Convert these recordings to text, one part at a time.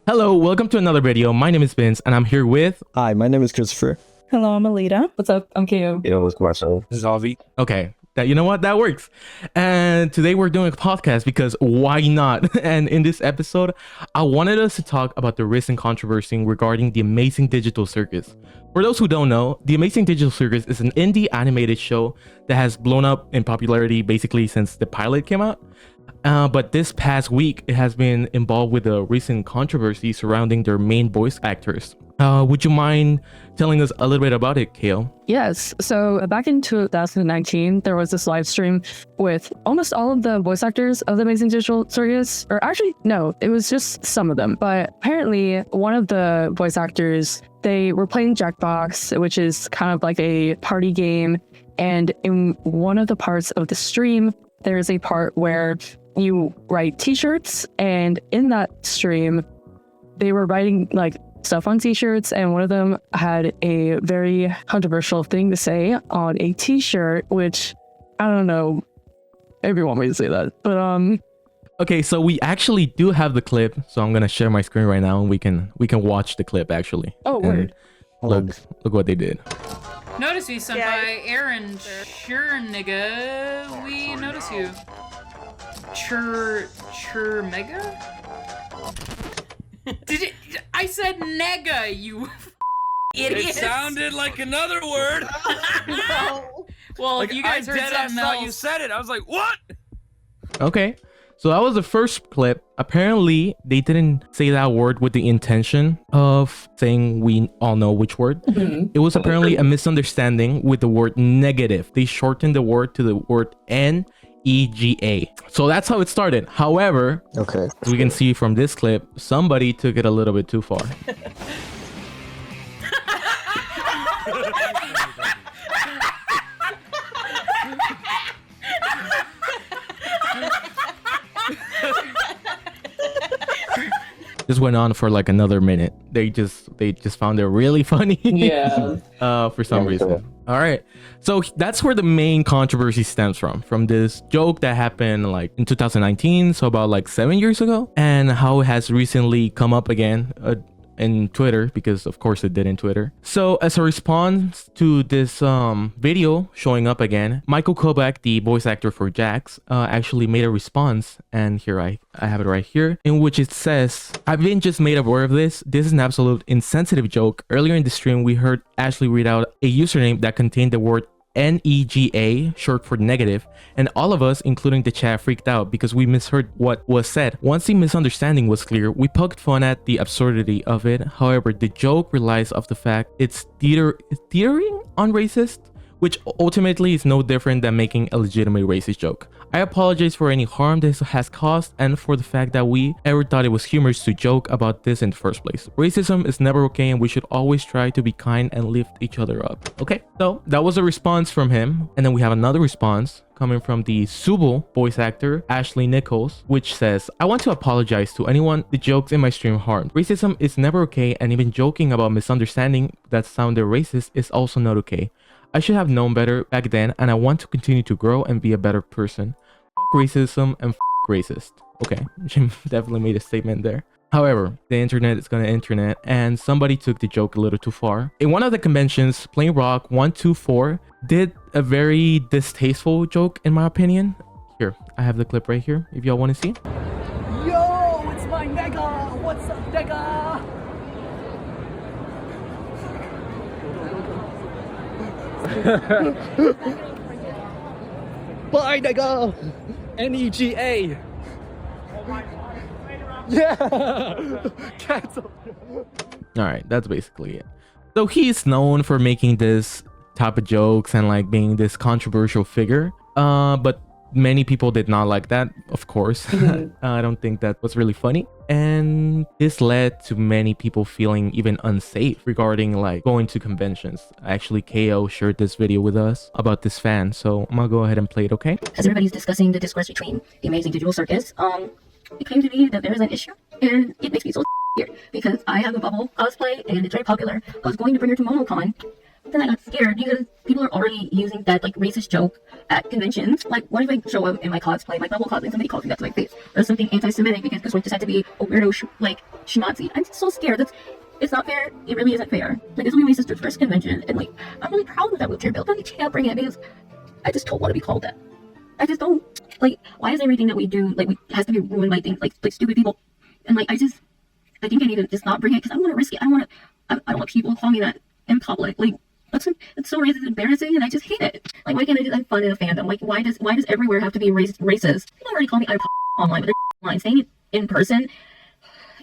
Hello, welcome to another video. My name is Vince and I'm here with... Hi, my name is Christopher. Hello, I'm Alita. What's up? I'm KO. Yo, what's Marcel? This is Avi. Okay, you know what? That works. And today we're doing a podcast because why not? And in this episode, I wanted us to talk about the recent controversy regarding The Amazing Digital Circus. For those who don't know, The Amazing Digital Circus is an indie animated show that has blown up in popularity basically since the pilot came out. But this past week, it has been involved with a recent controversy surrounding their main voice actors. Would you mind telling us a little bit about it, Kale? Yes. So back in 2019, there was this live stream with almost all of the voice actors of the Amazing Digital Circus. Or actually, no, it was just some of them. But apparently, one of the voice actors, they were playing Jackbox, which is kind of like a party game. And in one of the parts of the stream, there's a part where you write t-shirts, and in that stream they were writing like stuff on t-shirts, and one of them had a very controversial thing to say on a t-shirt, which I don't know if you want me to say that, but Okay, so we actually do have the clip, so I'm gonna share my screen right now and we can watch the clip actually. Oh, word. Look what they did. Notice you, senpai. Aaron, sure, nigga. We notice you. Mega? Did it? I said nega, you idiot. It sounded like another word. No. Well, Like, you guys heard I something thought you else. said it. I was like, what? Okay, so that was the first clip. Apparently, they didn't say that word with the intention of saying we all know which word. It was apparently a misunderstanding with the word negative. They shortened the word to the word NEGA. So that's how it started. However, Okay. as we can see from this clip, somebody took it a little bit too far. Just went on for like another minute. They just found it really funny. Yeah. For some reason. All right. So that's where the main controversy stems from this joke that happened like in 2019, so about like 7 years ago, and how it has recently come up again in Twitter, because of course it did in Twitter. So as a response to this video showing up again, Michael Kovac, the voice actor for Jax, actually made a response, and here I have it right here, in which it says, "I've been just made aware of this. This is an absolute insensitive joke. Earlier in the stream, we heard Ashley read out a username that contained the word NEGA, short for negative, and all of us, including the chat, freaked out because we misheard what was said. Once the misunderstanding was clear, we poked fun at the absurdity of it. However, the joke relies off the fact it's teetering on racist, which ultimately is no different than making a legitimate racist joke. I apologize for any harm this has caused and for the fact that we ever thought it was humorous to joke about this in the first place. Racism is never okay, and we should always try to be kind and lift each other up." Okay, so that was a response from him, and then we have another response coming from the Subo voice actor Ashley Nichols, which says, "I want to apologize to anyone the jokes in my stream harmed. Racism is never okay, and even joking about misunderstanding that sounded racist is also not okay. I should have known better back then, and I want to continue to grow and be a better person. Fuck racism and fuck racist." Okay, she definitely made a statement there. However, the internet is gonna internet, and somebody took the joke a little too far. In one of the conventions, Plain Rock 124 did a very distasteful joke, in my opinion. Here, I have the clip right here, if y'all want to see. Yo, it's my nigga! What's up, nigga? Bye, nigga! NEGA! Yeah! Cancel! Alright, that's basically it. So he's known for making this type of jokes and like being this controversial figure. But many people did not like that, of course. I don't think that was really funny. And this led to many people feeling even unsafe regarding like going to conventions. Actually, KO shared this video with us about this fan, so I'm gonna go ahead and play it, okay? As everybody's discussing the discourse between the Amazing Digital Circus, it came to me that there is an issue, and it makes me so weird because I have a bubble cosplay and it's very popular. I was going to bring her to MomoCon, then I got scared because people are already using that like racist joke at conventions. Like, what if I show up in my cosplay, my double cosplay, and somebody calls me that to my face, or something anti-Semitic because Chris just had to be a weirdo schnazi? I'm just so scared. It's not fair. It really isn't fair. Like, this will be my sister's first convention, and like, I'm really proud of that wheelchair build, but I can't bring it because I just don't want to be called that. I just don't. Like, why is everything that we do, like, has to be ruined by things like stupid people? And like, I think I need to just not bring it because I don't want to risk it. I don't want people calling me that in public. Like, it's so racist and embarrassing, and I just hate it. Like, why can't I just have fun in a fandom? Like, why does everywhere have to be racist? People already call me online, but they're online. Saying it in person,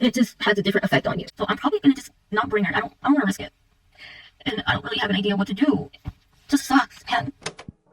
it just has a different effect on you. So I'm probably gonna just not bring her. I don't want to risk it, and I don't really have an idea what to do. It just sucks, man.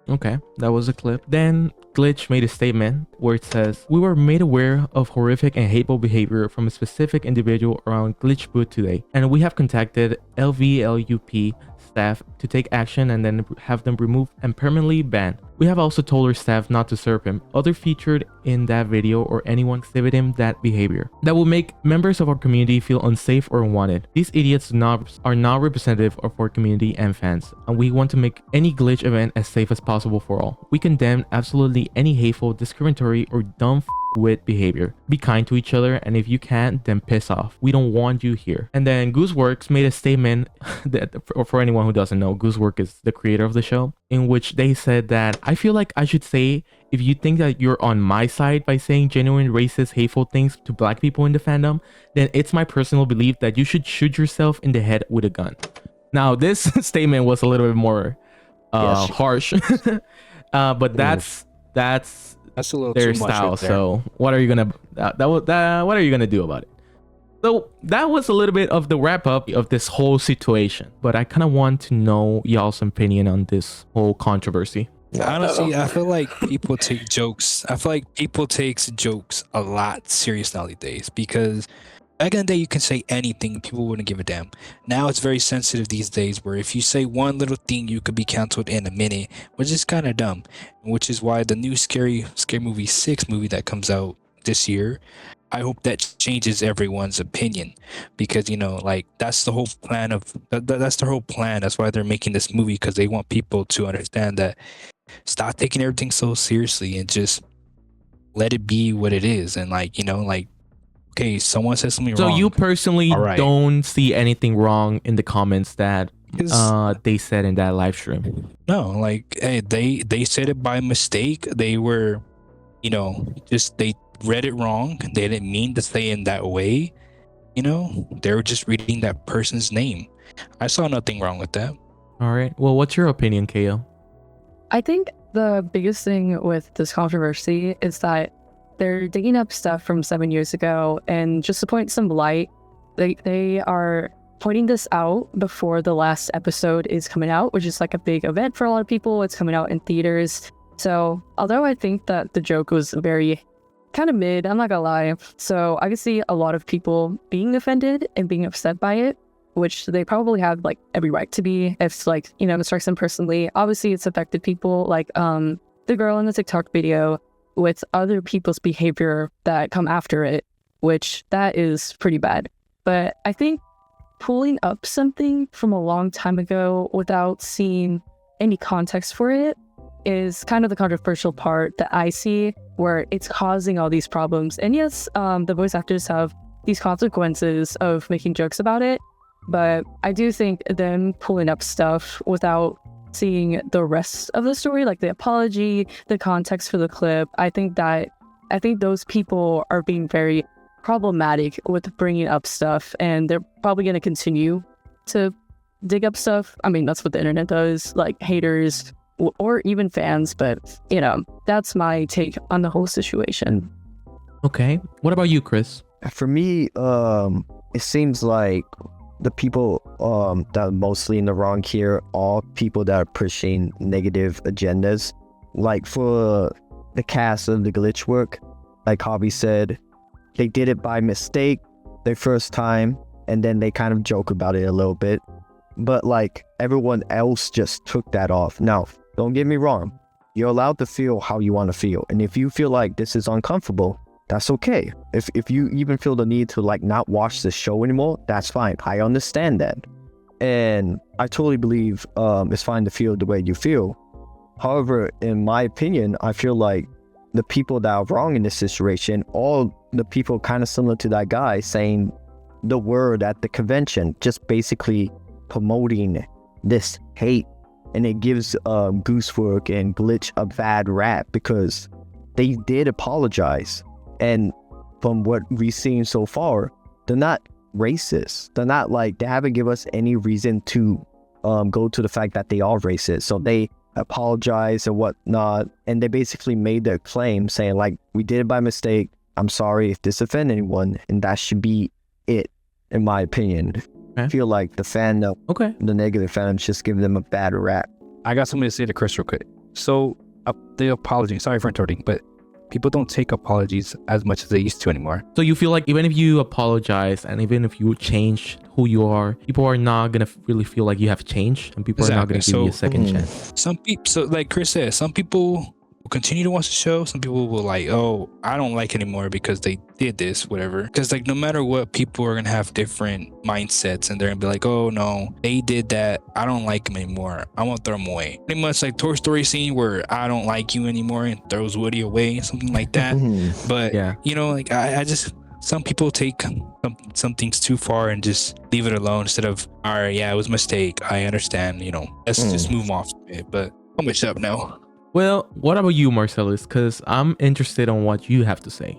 Okay, that was a clip. Then Glitch made a statement where it says, "We were made aware of horrific and hateful behavior from a specific individual around Glitch Boot today, and we have contacted LVLUP staff to take action and then have them removed and permanently banned. We have also told our staff not to serve him, other featured in that video, or anyone exhibiting that behavior that will make members of our community feel unsafe or unwanted. These idiots are not representative of our community and fans, and we want to make any Glitch event as safe as possible for all. We condemn absolutely any hateful, discriminatory, or dumb with behavior. Be kind to each other, and if you can't, then piss off. We don't want you here." And then Gooseworks made a statement that, for anyone who doesn't know, Gooseworks is the creator of the show, in which they said that, "I feel like I should say, if you think that you're on my side by saying genuine racist, hateful things to black people in the fandom, then it's my personal belief that you should shoot yourself in the head with a gun." Now, this statement was a little bit more harsh, but that's a little their too much style. right there. So what are you gonna what are you gonna do about it? So that was a little bit of the wrap up of this whole situation, but I kind of want to know y'all's opinion on this whole controversy. Honestly, I feel like people take jokes. I feel like people takes jokes a lot serious nowadays, because back in the day you can say anything, people wouldn't give a damn. Now it's very sensitive these days, where if you say one little thing you could be canceled in a minute, which is kind of dumb. Which is why the new scary movie 6 movie that comes out this year, I hope that changes everyone's opinion, because like that's the whole plan of that's the whole plan. That's why they're making this movie, because they want people to understand that stop taking everything so seriously and just let it be what it is. And okay, someone says something wrong. So you personally don't see anything wrong in the comments that they said in that live stream? No, hey, they said it by mistake. They were, they read it wrong. They didn't mean to say in that way. They were just reading that person's name. I saw nothing wrong with that. All right. Well, what's your opinion, KO? I think the biggest thing with this controversy is that they're digging up stuff from 7 years ago, and just to point some light, they are pointing this out before the last episode is coming out, which is like a big event for a lot of people. It's coming out in theaters. So although I think that the joke was very kind of mid, I'm not gonna lie. So I can see a lot of people being offended and being upset by it, which they probably have like every right to be if it strikes them personally. Obviously it's affected people like the girl in the TikTok video with other people's behavior that come after it, which that is pretty bad. But I think pulling up something from a long time ago without seeing any context for it is kind of the controversial part that I see, where it's causing all these problems. And yes, the voice actors have these consequences of making jokes about it, but I do think them pulling up stuff without seeing the rest of the story, like the apology, the context for the clip, I think those people are being very problematic with bringing up stuff, and they're probably going to continue to dig up stuff. I mean, that's what the internet does, like haters or even fans, but that's my take on the whole situation. Okay, what about you, Chris? For me, it seems like the people that are mostly in the wrong here are people that are pushing negative agendas. Like for the cast of the Glitch work, like Javi said, they did it by mistake their first time, and then they kind of joke about it a little bit. But like everyone else just took that off. Now, don't get me wrong. You're allowed to feel how you want to feel. And if you feel like this is uncomfortable, that's okay. If you even feel the need to like not watch the show anymore, that's fine. I understand that. And I totally believe it's fine to feel the way you feel. However, in my opinion, I feel like the people that are wrong in this situation, all the people kind of similar to that guy saying the word at the convention, just basically promoting this hate. And it gives Goosework and Glitch a bad rap because they did apologize. And from what we've seen so far, they're not racist. They're not like, they haven't given us any reason to go to the fact that they are racist. So they apologize and whatnot. And they basically made their claim saying like, we did it by mistake. I'm sorry if this offended anyone. And that should be it, in my opinion. I feel like the fandom, the negative fandom, just giving them a bad rap. I got something to say to Chris real quick. So the apology, sorry for interrupting, but people don't take apologies as much as they used to anymore. So you feel like even if you apologize and even if you change who you are, people are not gonna really feel like you have changed, and people are not gonna give you a second chance. Some people, so like Chris said, some people will continue to watch the show. Some people will like, oh, I don't like it anymore because they did this, whatever. Because like no matter what, people are gonna have different mindsets, and they're gonna be like, oh no, they did that, I don't like them anymore, I want to throw them away. Pretty much like Toy Story scene where I don't like you anymore and throws Woody away, something like that. But yeah, you know, like I just, some people take some things too far and just leave it alone instead of, all right, yeah, it was a mistake, I understand, you know, let's just move off it. But I'm much up now. Well, what about you, Marcellus? Because I'm interested on what you have to say.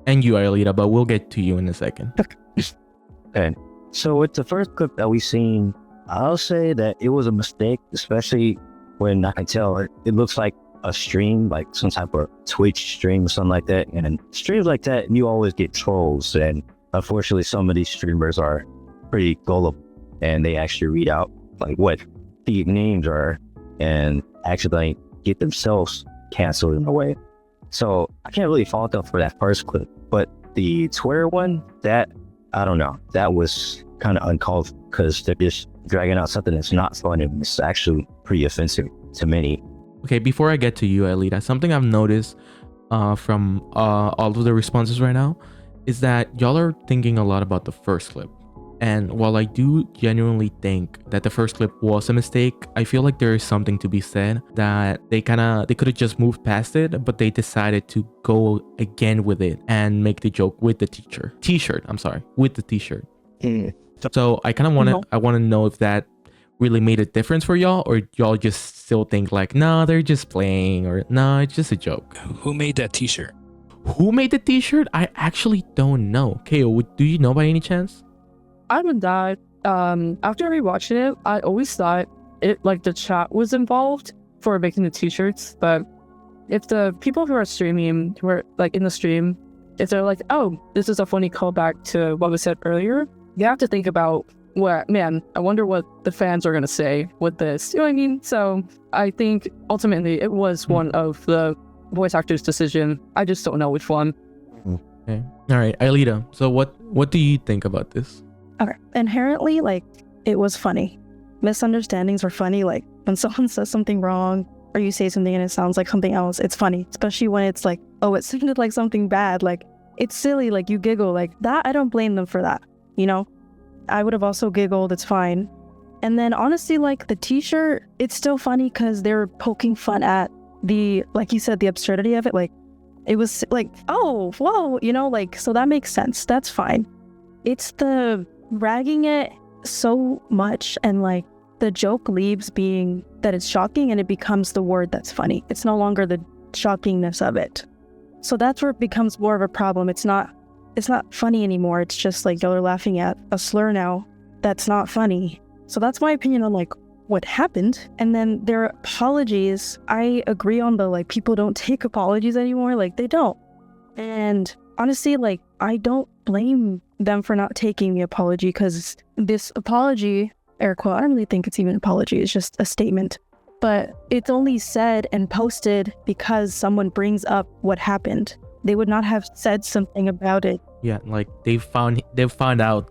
And you, Aelita, but we'll get to you in a second. Okay. So with the first clip that we seen, I'll say that it was a mistake, especially when I can tell it looks like a stream, like some type of Twitch stream or something like that. And in streams like that, you always get trolls. And unfortunately, some of these streamers are pretty gullible, and they actually read out like what the names are and actually get themselves canceled in a way. So I can't really fault them for that first clip, but the Twitter one, that, I don't know, that was kind of uncalled for because they're just dragging out something that's not fun, and it's actually pretty offensive to many. Okay, before I get to you, Aelita, something I've noticed from all of the responses right now is that y'all are thinking a lot about the first clip. And while I do genuinely think that the first clip was a mistake, I feel like there is something to be said that they could have just moved past it, but they decided to go again with it and make the joke with the t-shirt. I'm sorry, with the t-shirt. So I kind of want to know if that really made a difference for y'all, or y'all just still think like, nah, they're just playing, or nah, it's just a joke. Who made that t-shirt? Who made the t-shirt? I actually don't know. KO, do you know by any chance? I haven't died. After rewatching it, I always thought it like the chat was involved for making the t-shirts. But if the people who are streaming, who are like in the stream, if they're like, oh, this is a funny callback to what was said earlier, you have to think about, what, man, I wonder what the fans are gonna say with this. You know what I mean? So I think ultimately it was one of the voice actors' decision. I just don't know which one. Okay. All right, Aelita. So what do you think about this? Okay. Inherently, like, it was funny. Misunderstandings are funny. Like, when someone says something wrong or you say something and it sounds like something else, it's funny. Especially when it's like, oh, it sounded like something bad. Like, it's silly. Like, you giggle. Like, that, I don't blame them for that. You know? I would have also giggled. It's fine. And then, honestly, like, the t-shirt, it's still funny because they're poking fun at the, like you said, the absurdity of it. Like, it was like, oh, whoa, you know? Like, so that makes sense. That's fine. It's the ragging it so much, and like the joke leaves being that it's shocking and it becomes the word that's funny. It's no longer the shockingness of it. So that's where it becomes more of a problem. It's not funny anymore. It's just like y'all are laughing at a slur now that's not funny. So that's my opinion on like what happened. And then their apologies, I agree on the like people don't take apologies anymore. Like they don't. And honestly, like I don't blame them for not taking the apology, because this apology, air quote, I don't really think it's even an apology, it's just a statement. But it's only said and posted because someone brings up what happened. They would not have said something about it. Yeah, like they found out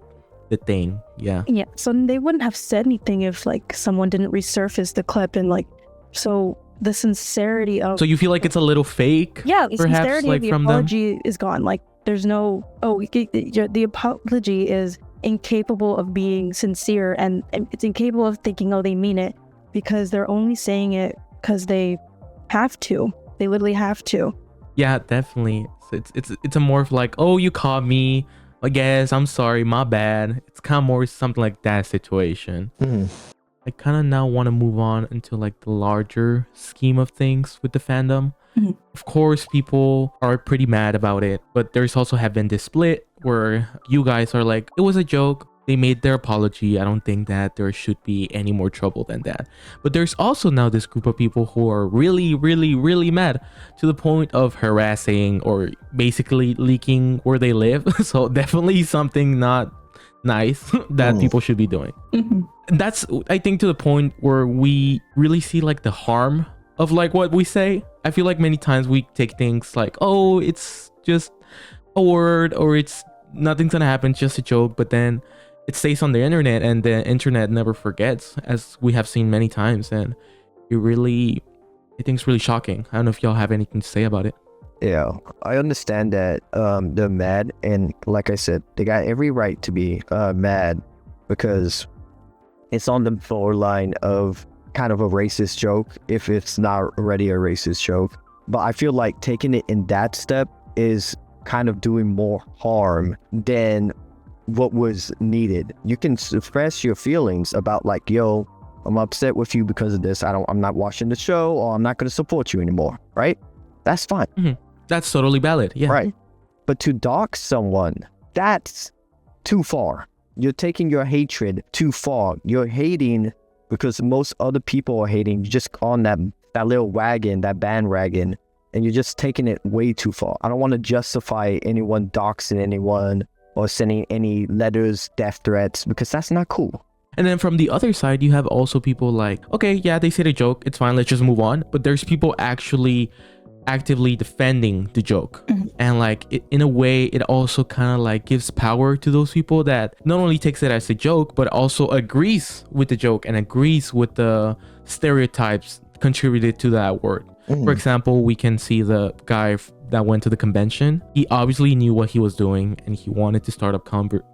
the thing. Yeah. Yeah, so they wouldn't have said anything if like someone didn't resurface the clip, and like, so the sincerity of... So you feel like it's a little fake? Yeah, the perhaps, sincerity like, of the from apology is gone. Like, there's no, the apology is incapable of being sincere, and it's incapable of thinking, oh, they mean it, because they're only saying it because they have to. They literally have to. Yeah, definitely. So it's a more of like, oh, you caught me, I guess, I'm sorry, my bad. It's kind of more something like that situation. I kind of now want to move on into like the larger scheme of things with the fandom. Of course, people are pretty mad about it, but there's also have been this split where you guys are like, it was a joke. They made their apology. I don't think that there should be any more trouble than that. But there's also now this group of people who are really, really, really mad to the point of harassing or basically leaking where they live. So definitely something not nice that people should be doing. That's, I think, to the point where we really see like the harm of like what we say. I feel like many times we take things like, oh, it's just a word, or it's nothing's gonna happen, it's just a joke, but then it stays on the internet and the internet never forgets, as we have seen many times. And I think it's really shocking. I don't know if y'all have anything to say about it. Yeah, I understand that they're mad, and like I said, they got every right to be mad, because it's on the borderline of kind of a racist joke, if it's not already a racist joke. But I feel like taking it in that step is kind of doing more harm than what was needed. You can express your feelings about like, yo, I'm upset with you because of this. I'm not watching the show, or I'm not going to support you anymore, right? That's fine. That's totally valid. Yeah. Right. But to dox someone, that's too far. You're taking your hatred too far. You're hating because most other people are hating. You're just on that little wagon, that bandwagon, and you're just taking it way too far. I don't want to justify anyone doxing anyone or sending any letters, death threats, because that's not cool. And then from the other side, you have also people like, okay, yeah, they said a joke, it's fine, let's just move on. But there's people actually actively defending the joke. And like, in a way, it also kind of like gives power to those people that not only takes it as a joke, but also agrees with the joke and agrees with the stereotypes contributed to that word. For example, we can see the guy that went to the convention. He obviously knew what he was doing, and he wanted to start up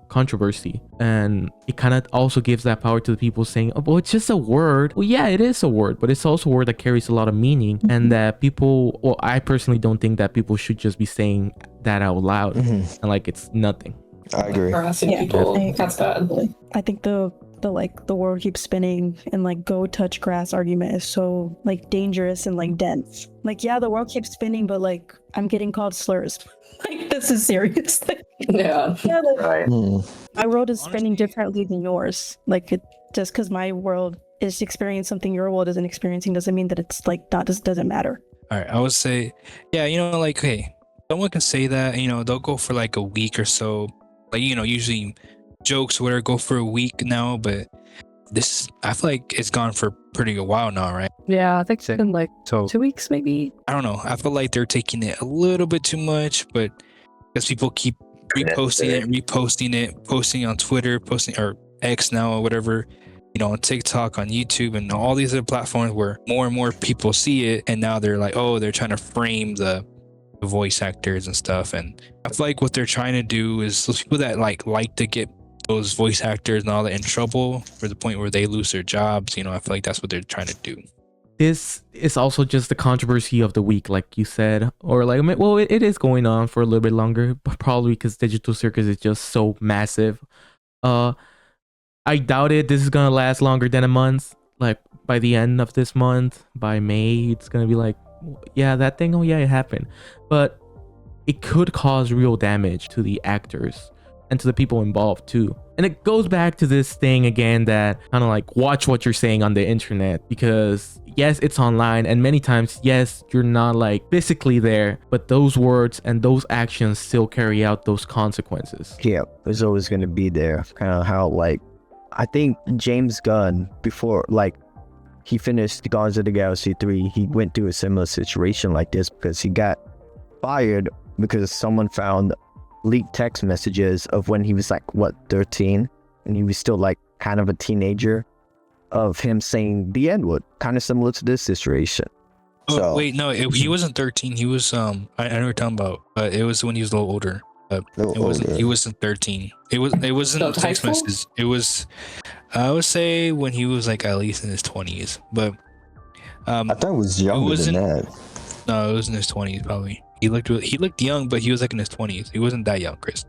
controversy. And it kind of also gives that power to the people saying, oh, well, it's just a word. Well, yeah, it is a word, but it's also a word that carries a lot of meaning. And that people, well, I personally don't think that people should just be saying that out loud and like it's nothing. I agree. Harassing people, that's bad. I think the world keeps spinning and like go touch grass argument is so like dangerous and like dense. Like, yeah, the world keeps spinning, but like I'm getting called slurs. Like, this is serious. Yeah. Right. My world is spinning differently than yours. Like, it just because my world is experiencing something your world isn't experiencing doesn't mean that it's like not just doesn't matter. All right, I would say, yeah, like, hey, someone can say that, they'll go for like a week or so. Like, usually jokes where go for a week now, but this, I feel like it's gone for pretty a while now, right? Yeah, I think it's been like 2 weeks maybe. I don't know. I feel like they're taking it a little bit too much, but because people keep reposting it, posting on Twitter, posting or X now or whatever, on TikTok, on YouTube, and all these other platforms where more and more people see it, and now they're like, oh, they're trying to frame the voice actors and stuff. And I feel like what they're trying to do is those people that like to get those voice actors and all that in trouble for the point where they lose their jobs. I feel like that's what they're trying to do. This is also just the controversy of the week, like you said, or like, well, it is going on for a little bit longer, but probably because Digital Circus is just so massive. I doubt it. This is gonna last longer than a month. Like by the end of this month, by May, it's gonna be like, yeah, that thing. Oh yeah, it happened, but it could cause real damage to the actors and to the people involved too. And it goes back to this thing again that kind of like, watch what you're saying on the internet, because yes, it's online, and many times, yes, you're not like physically there, but those words and those actions still carry out those consequences. Yeah, it's always going to be there. Kind of how like, I think James Gunn, before like he finished Guardians of the Galaxy 3, he went through a similar situation like this because he got fired because someone found leaked text messages of when he was like 13, and he was still like kind of a teenager, of him saying the N-word, kind of similar to this situation. Oh, so, wait, no, he wasn't 13. He was I know what you're talking about, but it was when he was a little older. It wasn't. He wasn't 13. It wasn't So high text school? message. It was. I would say when he was like at least in his 20s, but I thought it was younger than that. no, it was in his 20s probably. He looked young, but he was like in his 20s. He wasn't that young, Chris.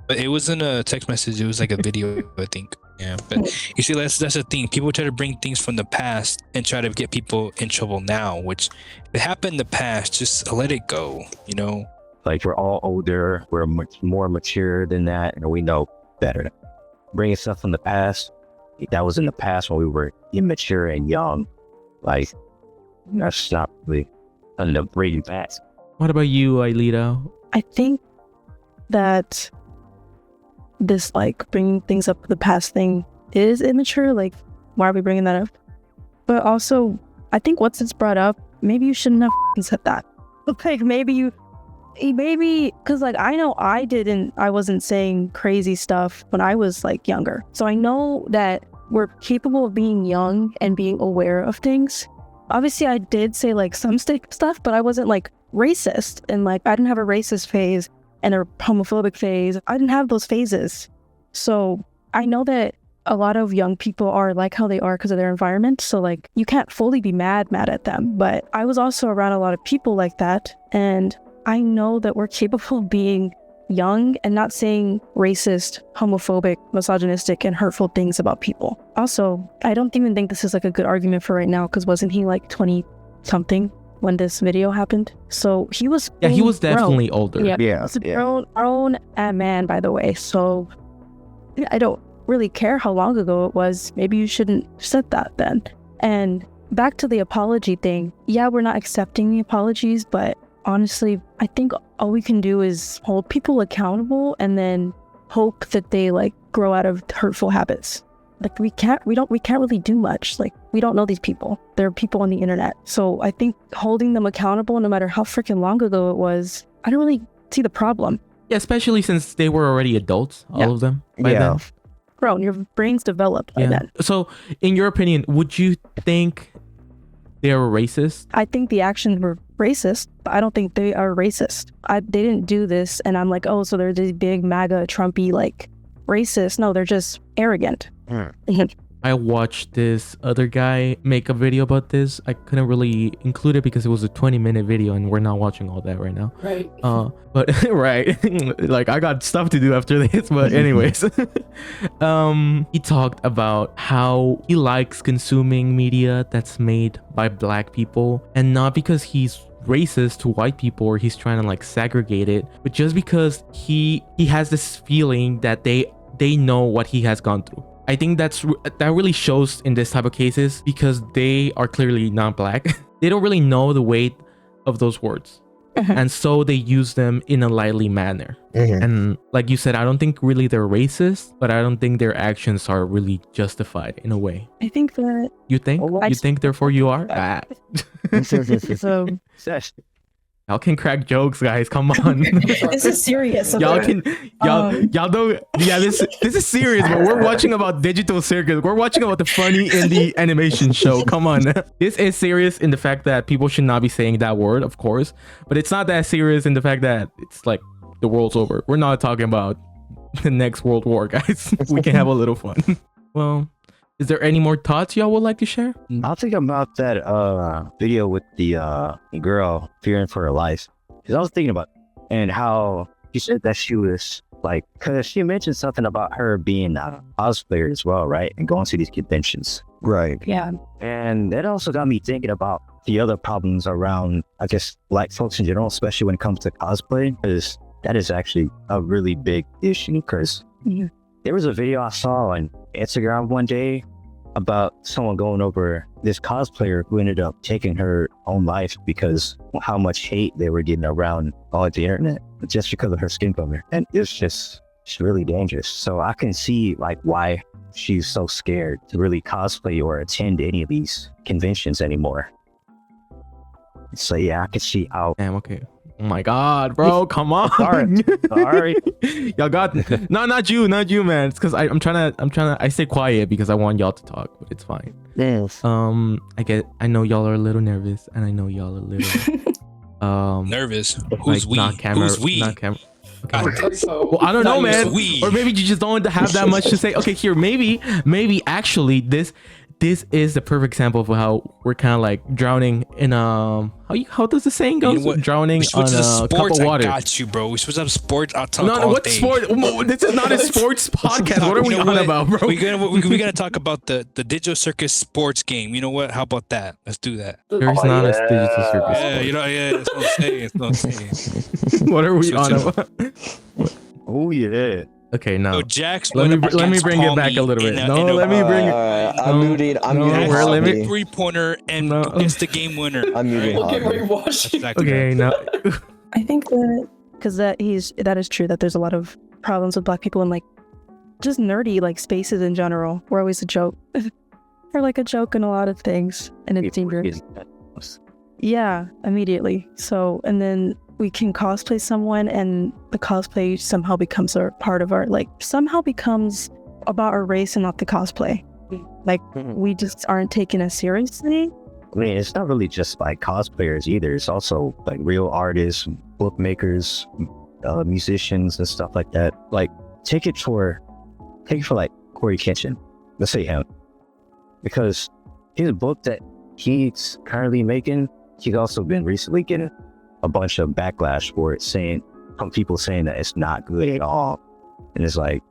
But it wasn't a text message. It was like a video, I think. Yeah, but you see, that's the thing. People try to bring things from the past and try to get people in trouble now, which if it happened in the past, just let it go. You know. Like, we're all older, we're much more mature than that, and we know better. Bringing stuff from the past, that was in the past when we were immature and young. Like, that's not really enough bringing back. What about you, Ailita? I think that this like bringing things up the past thing is immature. Like, why are we bringing that up? But also, I think once it's brought up, maybe you shouldn't have said that. Like, maybe because like I know I wasn't saying crazy stuff when I was like younger. So I know that we're capable of being young and being aware of things. Obviously, I did say like some stuff, but I wasn't like racist, and like I didn't have a racist phase and a homophobic phase. I didn't have those phases. So I know that a lot of young people are like how they are because of their environment. So like you can't fully be mad at them. But I was also around a lot of people like that, and I know that we're capable of being young and not saying racist, homophobic, misogynistic, and hurtful things about people. Also, I don't even think this is like a good argument for right now, because wasn't he like 20 something when this video happened? So he was He was definitely older. Yeah, he's a grown man, by the way. So I don't really care how long ago it was. Maybe you shouldn't have said that then. And back to the apology thing. Yeah, we're not accepting the apologies, but honestly, I think all we can do is hold people accountable and then hope that they like grow out of hurtful habits. Like we can't really do much. Like, we don't know these people. They're people on the internet. So I think holding them accountable, no matter how freaking long ago it was, I don't really see the problem. Yeah, especially since they were already adults, all of them. By then. Grown, your brain's developed by then. So in your opinion, would you think they were racist? I think the actions were racist, but I don't think they are racist. They didn't do this and I'm like, oh, so they're these big MAGA Trumpy like racist. No, they're just arrogant. I watched this other guy make a video about this. I couldn't really include it because it was a 20-minute video and we're not watching all that right now. Right. But right, like I got stuff to do after this. But anyways, he talked about how he likes consuming media that's made by Black people, and not because he's racist to white people or he's trying to like segregate it, but just because he has this feeling that they know what he has gone through. I think that really shows in this type of cases because they are clearly not Black. They don't really know the weight of those words. And so they use them in a lightly manner. And like you said, I don't think really they're racist, but I don't think their actions are really justified in a way. I think that... You think? You think therefore you are? So... Y'all can crack jokes, guys. Come on. This is serious. Y'all don't. Yeah, this is serious. But we're watching about digital circus. We're watching about the funny indie animation show. Come on. This is serious in the fact that people should not be saying that word, of course. But it's not that serious in the fact that it's like the world's over. We're not talking about the next World War, guys. We can have a little fun. Well, is there any more thoughts y'all would like to share? I'll think about that video with the girl fearing for her life. Because I was thinking about and how she said that she was like, because she mentioned something about her being a cosplayer as well, right? And going to these conventions. Right. Yeah. And that also got me thinking about the other problems around, I guess, Black folks in general, especially when it comes to cosplay, because that is actually a really big issue. Because there was a video I saw on Instagram one day about someone going over this cosplayer who ended up taking her own life because how much hate they were getting around on the internet just because of her skin color. And it's really dangerous. So I can see like why she's so scared to really cosplay or attend any of these conventions anymore. So yeah, I can see how. Damn, okay. Oh my God, bro, come on. Sorry. Y'all got no, not you, man. It's because I'm trying to. I stay quiet because I want y'all to talk, but it's fine. Yes. I know y'all are a little nervous, and I know y'all are a little nervous. like, Who's we? Not camera, Who's we? Not camera. Well, I don't know, man. Or maybe you just don't have that much to say. Okay, here, maybe actually this is the perfect example of how we're kind of like drowning in how does the saying go? Drowning on a cup of water. I got you, bro. We supposed to have sports. I'll talk No, what sport? This is not a sports podcast. What are we on about, bro? We're gonna talk about the Digital Circus sports game. You know what? How about that? Let's do that. There's not a Digital Circus. Yeah, that's what I'm saying. What are we on about? Oh yeah. Okay, no. So Jax, let me bring it back a little bit. Let me bring it. I'm muting. We're limit 3-pointer and gets the game winner. I'm muting. Okay, no. I think that because that is true that there's a lot of problems with Black people in like just nerdy like spaces in general. We're always a joke. We're like a joke in a lot of things, and it's dangerous. Yeah, immediately. So, and then we can cosplay someone, and the cosplay somehow becomes a part of our somehow becomes about our race and not the cosplay. Like we just aren't taken as seriously. I mean, it's not really just like cosplayers either. It's also like real artists, bookmakers, musicians, and stuff like that. Like, take it for like Corey Kitchen. Let's say him, because his book that he's currently making, he's also been recently getting a bunch of backlash for it, from people saying that it's not good at all. And it's like,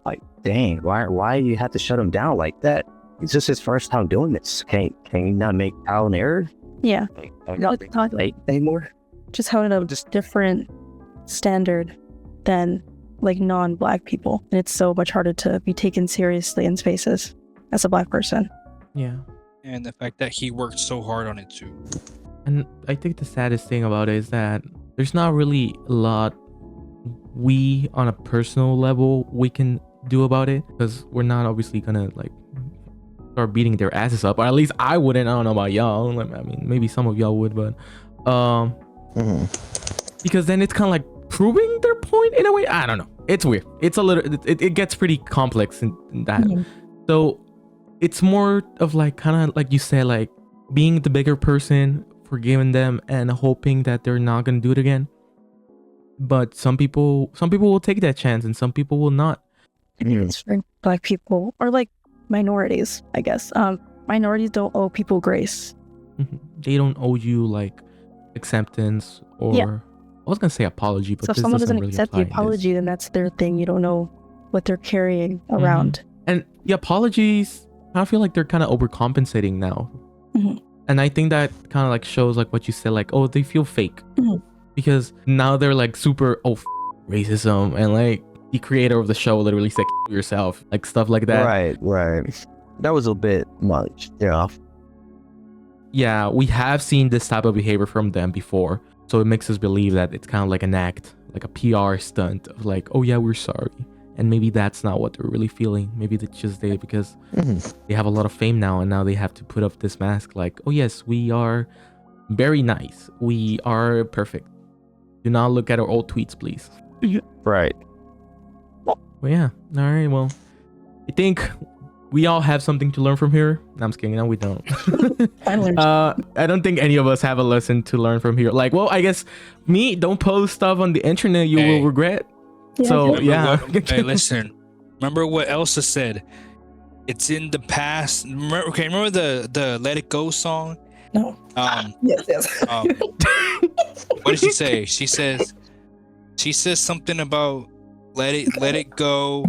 dang, why you have to shut him down like that? It's just his first time doing this. Can you not make trial and error? Yeah. Not late anymore. Just held a different standard than like non-Black people, and it's so much harder to be taken seriously in spaces as a Black person. Yeah. And the fact that he worked so hard on it too. And I think the saddest thing about it is that there's not really a lot we on a personal level we can do about it, because we're not obviously gonna like start beating their asses up, or at least I wouldn't. I don't know about y'all. I mean, maybe some of y'all would, but because then it's kind of like proving their point in a way. I don't know. It's weird. It's a little. It gets pretty complex in that. So it's more of like kind of like you said, like being the bigger person, forgiving them, and hoping that they're not gonna do it again. But some people will take that chance, and some people will not. It's for Black people or like minorities, I guess. Minorities don't owe people grace. They don't owe you like acceptance or I was gonna say apology, but so if this someone doesn't really accept the apology, then that's their thing. You don't know what they're carrying around. And the apologies, I feel like they're kind of overcompensating now. And I think that kind of like shows like what you said, like, oh, they feel fake because now they're like super racism, and like the creator of the show literally said yourself, like stuff like that. Right. That was a bit much. Yeah, we have seen this type of behavior from them before, so it makes us believe that it's kind of like an act, like a PR stunt of like, oh yeah, we're sorry. And maybe that's not what they're really feeling. Maybe they just did it because they have a lot of fame now, and now they have to put up this mask like, oh yes, we are very nice, we are perfect, do not look at our old tweets, please. Right. Well, yeah. All right. Well, I think we all have something to learn from here. No, I'm just kidding. No, we don't. I don't think any of us have a lesson to learn from here. Like, well, I guess don't post stuff on the internet you will regret. So yeah. Hey, listen. Remember what Elsa said? It's in the past. Remember the Let It Go song? No. Yes. What did she say? She says something about let it go,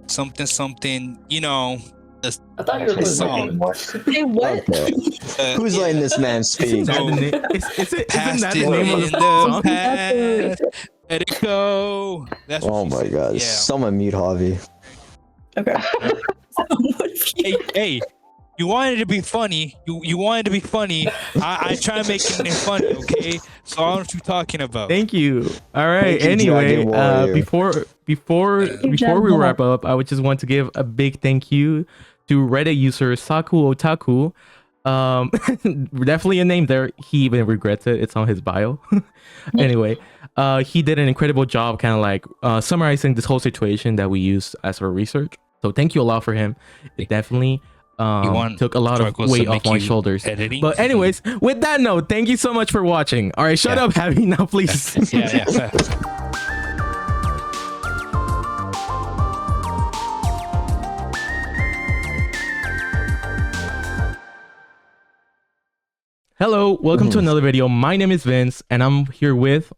something. You know. I thought you were listening more. Hey, what? Okay. Who's letting this man speak? Isn't that the name of the song? Past, let it go. That's oh my god. Yeah. Someone mute Javi. Okay. Hey. You wanted to be funny. You wanted to be funny. I try to make it funny, okay? So I know what you're talking about. Thank you. All right. Anyway, before we wrap up, I would just want to give a big thank you to Reddit user Saku Otaku. Definitely a name there. He even regrets it. It's on his bio. Anyway, he did an incredible job kind of like summarizing this whole situation that we used as our research. So thank you a lot for him. It definitely took a lot of weight off my shoulders. Editing? But anyways, with that note, thank you so much for watching. All right, shut up, Javi, now please. Yeah. Hello, welcome to another video. My name is Vince, and I'm here with...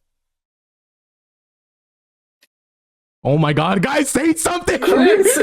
Oh my god, guys, say something! Chris.